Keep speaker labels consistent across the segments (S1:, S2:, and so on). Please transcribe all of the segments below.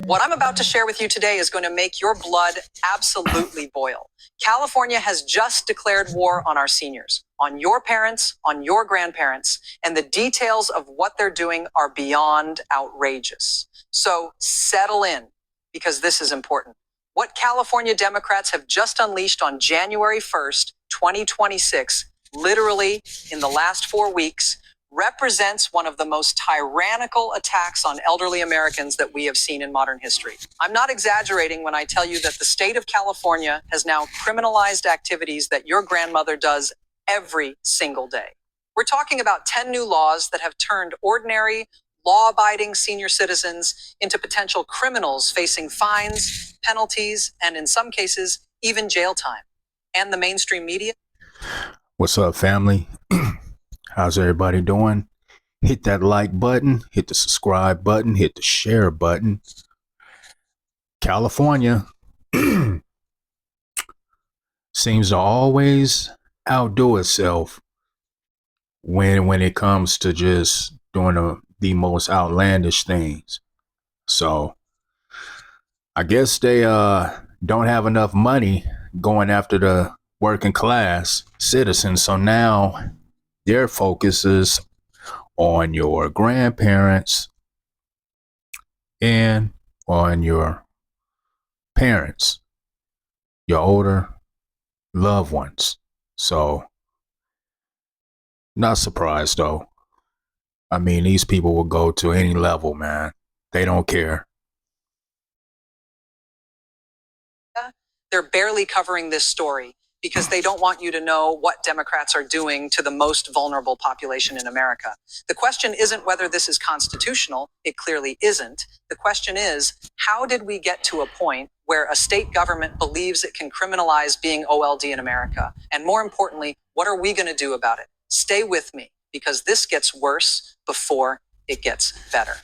S1: What I'm about to share with you today is going to make your blood absolutely boil. California has just declared war on our seniors, on your parents, on your grandparents, and the details of what they're doing are beyond outrageous. So settle in, because this is important. What California Democrats have just unleashed on January 1st, 2026, literally in the last 4 weeks, represents one of the most tyrannical attacks on elderly Americans that we have seen in modern history. I'm not exaggerating when I tell you that the state of California has now criminalized activities that your grandmother does every single day. We're talking about 10 new laws that have turned ordinary, law-abiding senior citizens into potential criminals facing fines, penalties, and in some cases, even jail time. And the mainstream media.
S2: What's up, family? How's everybody doing? Hit that like button, hit the subscribe button, hit the share button. California seems to always outdo itself when it comes to just doing the most outlandish things. So I guess they don't have enough money going after the working class citizens. So now their focus is on your grandparents and on your parents, your older loved ones. So, not surprised though. I mean, these people will go to any level, man. They don't care.
S1: They're barely covering this story because they don't want you to know what Democrats are doing to the most vulnerable population in America. The question isn't whether this is constitutional. It clearly isn't. The question is, how did we get to a point where a state government believes it can criminalize being OLD in America? And more importantly, what are we going to do about it? Stay with me, because this gets worse before it gets better.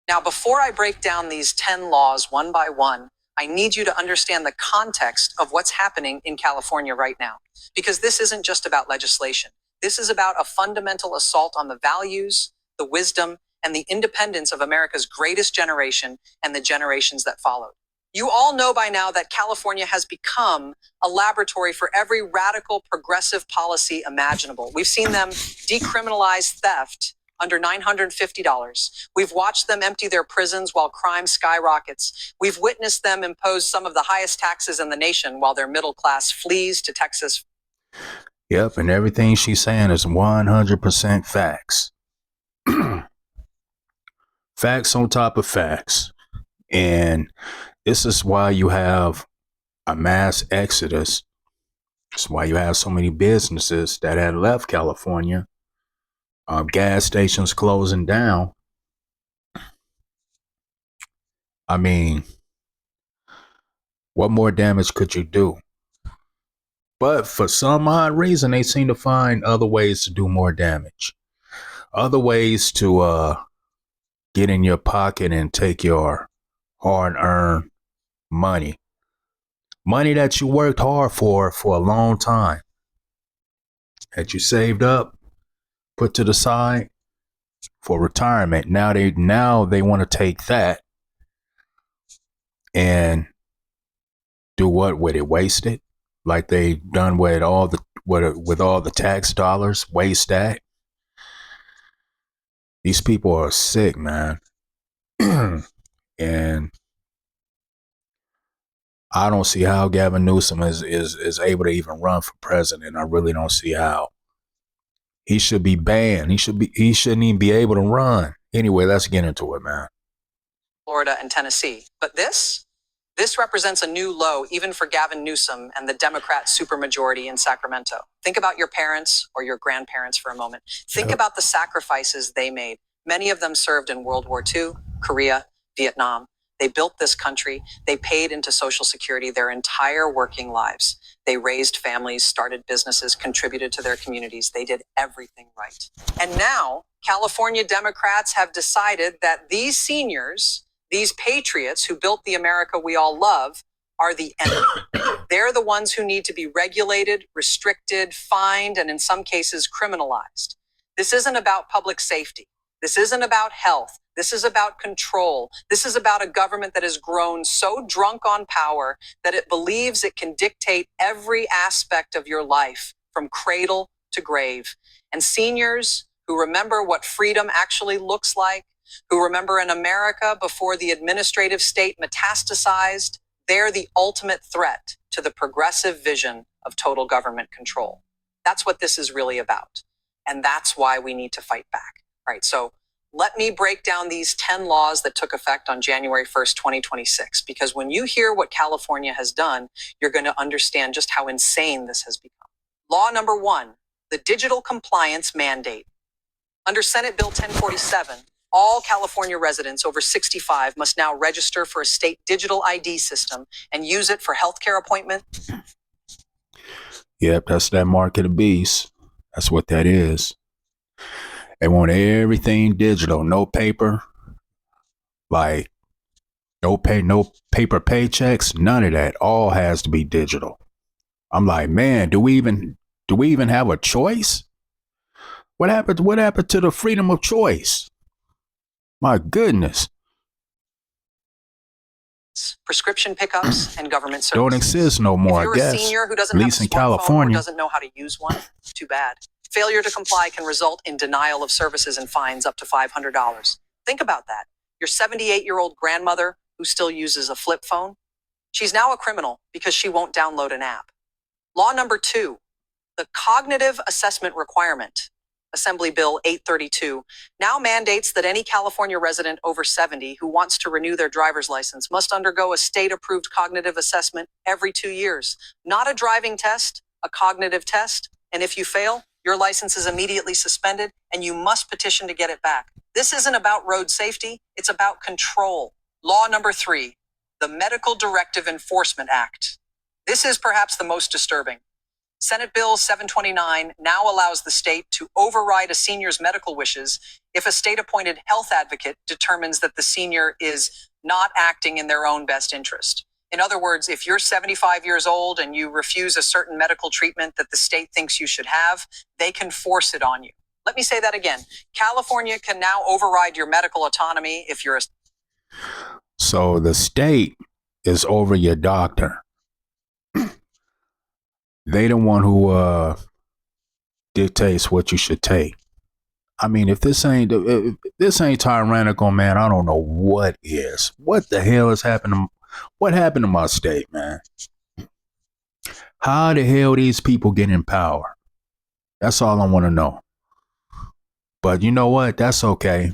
S1: Now, before I break down these 10 laws one by one, I need you to understand the context of what's happening in California right now, because this isn't just about legislation. This is about a fundamental assault on the values, the wisdom, and the independence of America's greatest generation and the generations that followed. You all know by now that California has become a laboratory for every radical progressive policy imaginable. We've seen them decriminalize theft under $950. We've watched them empty their prisons while crime skyrockets. We've witnessed them impose some of the highest taxes in the nation while their middle class flees to Texas.
S2: Yep, and everything she's saying is 100% facts. Facts on top of facts. And this is why you have a mass exodus. It's why you have so many businesses that had left California. Gas stations closing down. I mean, what more damage could you do? But for some odd reason, they seem to find other ways to do more damage. Other ways to get in your pocket and take your hard-earned money. Money that you worked hard for a long time. That you saved up, put to the side for retirement. Now they want to take that and do what with it? Waste it, like they done with all the tax dollars. Waste that. These people are sick, man. And I don't see how Gavin Newsom is able to even run for president. I really don't see how. He should be banned. He shouldn't even be able to run. Anyway, let's get into it, man.
S1: Florida and Tennessee. But this represents a new low even for Gavin Newsom and the Democrat supermajority in Sacramento. Think about your parents or your grandparents for a moment. Think about the sacrifices they made. Many of them served in World War II, Korea, Vietnam. They built this country. They paid into Social Security their entire working lives. They raised families, started businesses, contributed to their communities. They did everything right. And now, California Democrats have decided that these seniors, these patriots who built the America we all love, are the enemy. They're the ones who need to be regulated, restricted, fined, and in some cases criminalized. This isn't about public safety. This isn't about health. This is about control. This is about a government that has grown so drunk on power that it believes it can dictate every aspect of your life from cradle to grave. And seniors who remember what freedom actually looks like, who remember an America before the administrative state metastasized, they're the ultimate threat to the progressive vision of total government control. That's what this is really about. And that's why we need to fight back. All right, so let me break down these 10 laws that took effect on January 1st, 2026, because when you hear what California has done, you're going to understand just how insane this has become. Law number 1, the digital compliance mandate. Under Senate Bill 1047, all California residents over 65 must now register for a state digital ID system and use it for healthcare appointments.
S2: Yep, that's that mark of the beast. That's what that is. They want everything digital, no paper, like no paper paychecks, none of that. All has to be digital. I'm like, man, do we even have a choice? What happened to the freedom of choice? My goodness.
S1: Prescription pickups and government services.
S2: Don't exist no more,
S1: if you're
S2: I guess.
S1: a senior who doesn't
S2: At
S1: have
S2: least
S1: a
S2: in
S1: smartphone or
S2: California.
S1: doesn't know how to use one, too bad. Failure to comply can result in denial of services and fines up to $500. Think about that. Your 78-year-old grandmother who still uses a flip phone, she's now a criminal because she won't download an app. Law number 2, the cognitive assessment requirement. Assembly Bill 832 now mandates that any California resident over 70 who wants to renew their driver's license must undergo a state-approved cognitive assessment every 2 years. Not a driving test, a cognitive test. And if you fail, your license is immediately suspended and you must petition to get it back. This isn't about road safety, it's about control. Law number 3, the Medical Directive Enforcement Act. This is perhaps the most disturbing. Senate Bill 729 now allows the state to override a senior's medical wishes if a state-appointed health advocate determines that the senior is not acting in their own best interest. In other words, if you're 75 years old and you refuse a certain medical treatment that the state thinks you should have, they can force it on you. Let me say that again. California can now override your medical autonomy if you're a...
S2: So the state is over your doctor. They the one who dictates what you should take. I mean, if this ain't tyrannical, man, I don't know what is. What the hell is happening? What happened to my state, man? How the hell these people get in power? That's all I want to know. But you know what? That's okay.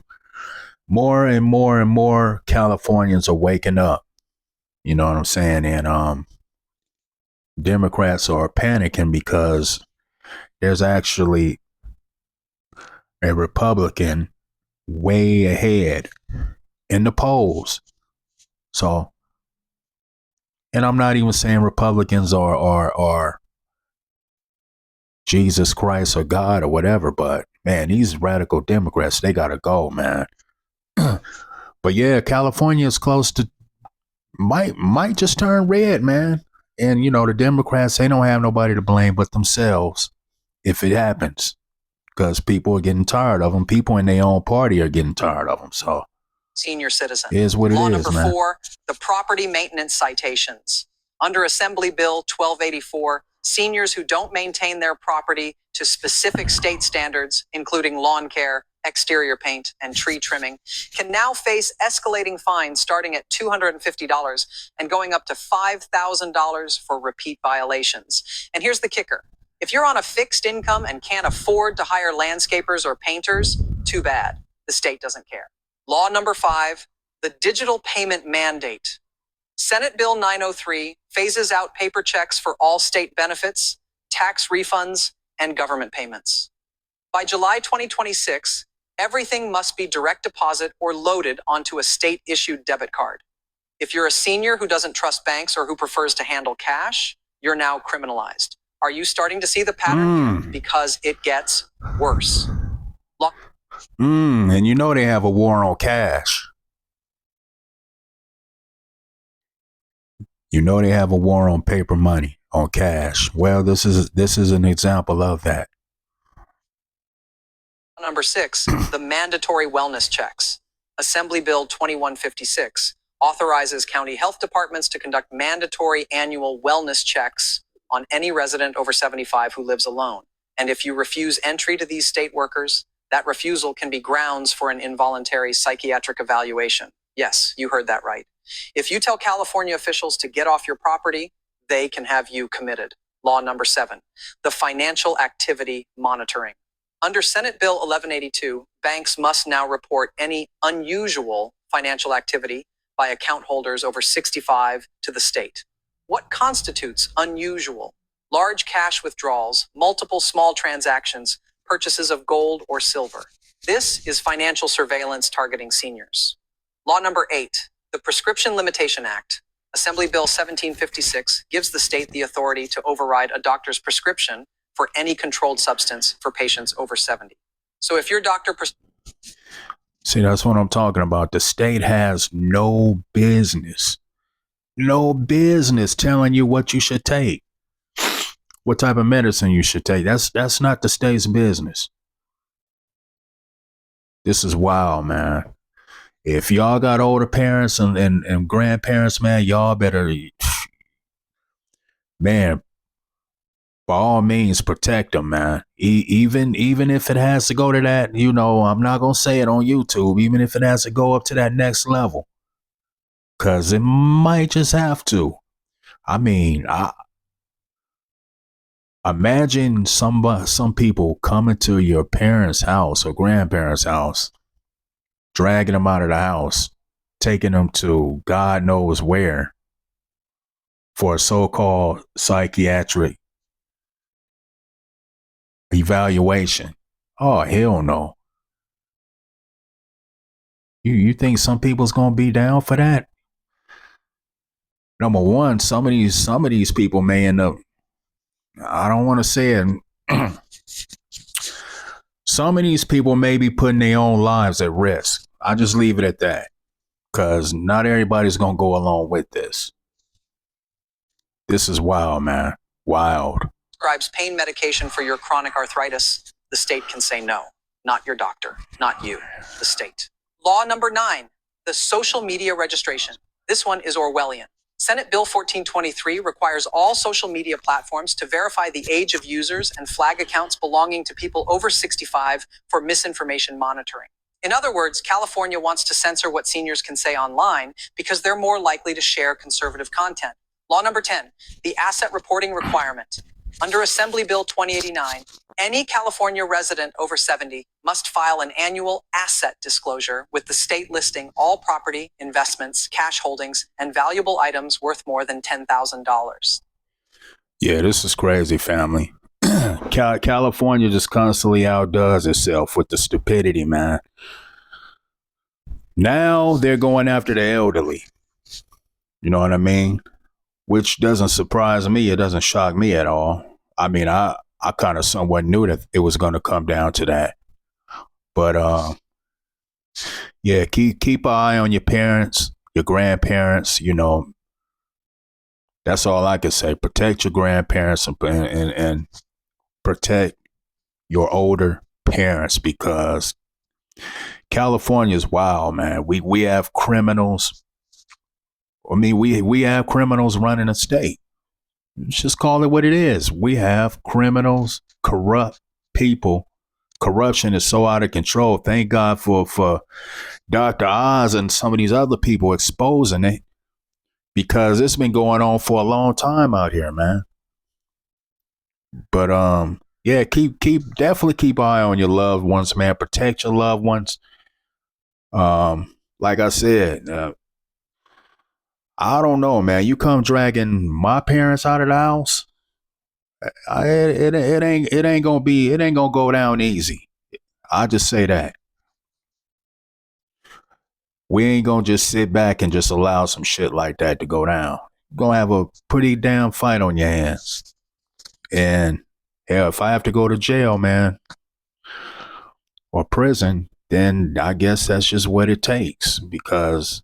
S2: More and more and more Californians are waking up. You know what I'm saying? And Democrats are panicking because there's actually a Republican way ahead in the polls. So, and I'm not even saying Republicans are Jesus Christ or God or whatever, but man, these radical Democrats, they gotta go, man. But yeah, California is close to might just turn red, man. And you know, the Democrats, they don't have nobody to blame but themselves if it happens, because people are getting tired of them. People in their own party are getting tired of them. So
S1: senior citizen.
S2: It is what it
S1: Law
S2: is,
S1: number
S2: man.
S1: 4, the property maintenance citations. Under Assembly Bill 1284, seniors who don't maintain their property to specific state standards, including lawn care, exterior paint, and tree trimming, can now face escalating fines starting at $250 and going up to $5,000 for repeat violations. And here's the kicker. If you're on a fixed income and can't afford to hire landscapers or painters, too bad. The state doesn't care. Law number 5, the digital payment mandate. Senate Bill 903 phases out paper checks for all state benefits, tax refunds, and government payments. By July 2026, everything must be direct deposit or loaded onto a state-issued debit card. If you're a senior who doesn't trust banks or who prefers to handle cash, you're now criminalized. Are you starting to see the pattern? Because it gets worse.
S2: And you know they have a war on cash. You know they have a war on paper money, on cash. Well, this is an example of that.
S1: Number 6, the mandatory wellness checks. Assembly Bill 2156 authorizes county health departments to conduct mandatory annual wellness checks on any resident over 75 who lives alone. And if you refuse entry to these state workers, that refusal can be grounds for an involuntary psychiatric evaluation. Yes, you heard that right. If you tell California officials to get off your property, they can have you committed. Law number 7, the financial activity monitoring. Under Senate Bill 1182, banks must now report any unusual financial activity by account holders over 65 to the state. What constitutes unusual? Large cash withdrawals, multiple small transactions, purchases of gold or silver. This is financial surveillance targeting seniors. Law number 8, the Prescription Limitation Act. Assembly Bill 1756 gives the state the authority to override a doctor's prescription for any controlled substance for patients over 70. So if your doctor...
S2: See, that's what I'm talking about. The state has no business telling you what you should take, what type of medicine you should take. That's not the state's business. This is wild, man. If y'all got older parents and grandparents, man, y'all better, man, by all means, protect them, man. Even if it has to go to that, you know, I'm not going to say it on YouTube, even if it has to go up to that next level, because it might just have to. I mean, imagine some people coming to your parents' house or grandparents' house, dragging them out of the house, taking them to God knows where for a so-called psychiatric evaluation. Oh, hell no. You think some people's gonna be down for that? Number one, some of these people may end up, I don't want to say it, some of these people may be putting their own lives at risk. I'll just leave it at that, because not everybody's gonna go along with this. This is wild, man. Wild.
S1: Prescribes pain medication for your chronic arthritis, the state can say no. Not your doctor, not you, the state. Law number 9, the social media registration. This one is Orwellian. Senate Bill 1423 requires all social media platforms to verify the age of users and flag accounts belonging to people over 65 for misinformation monitoring. In other words, California wants to censor what seniors can say online because they're more likely to share conservative content. Law number 10, the asset reporting requirement. Under Assembly Bill 2089, any California resident over 70 must file an annual asset disclosure with the state listing all property, investments, cash holdings, and valuable items worth more than $10,000.
S2: Yeah, this is crazy, family. California just constantly outdoes itself with the stupidity, man. Now they're going after the elderly. You know what I mean? Which doesn't surprise me. It doesn't shock me at all. I mean, I kind of somewhat knew that it was going to come down to that. But yeah, keep an eye on your parents, your grandparents. You know, that's all I can say. Protect your grandparents and protect your older parents, because California is wild, man. We have criminals. I mean, we have criminals running a state. Let's just call it what it is. We have criminals, corrupt people. Corruption is so out of control. Thank God for Dr. Oz and some of these other people exposing it, because it's been going on for a long time out here, man. But yeah, definitely keep an eye on your loved ones, man. Protect your loved ones. Like I said, I don't know, man. You come dragging my parents out of the house, it ain't gonna go down easy. I just say that. We ain't gonna just sit back and just allow some shit like that to go down. You're gonna have a pretty damn fight on your hands. And hell, if I have to go to jail, man, or prison, then I guess that's just what it takes, because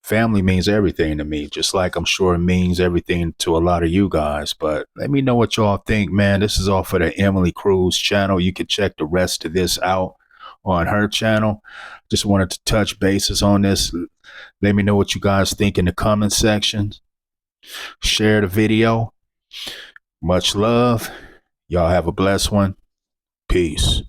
S2: family means everything to me, just like I'm sure it means everything to a lot of you guys. But let me know what y'all think, man. This is all for the Emily Cruz channel. You can check the rest of this out on her channel. Just wanted to touch bases on this. Let me know what you guys think in the comment section. Share the video. Much love. Y'all have a blessed one. Peace.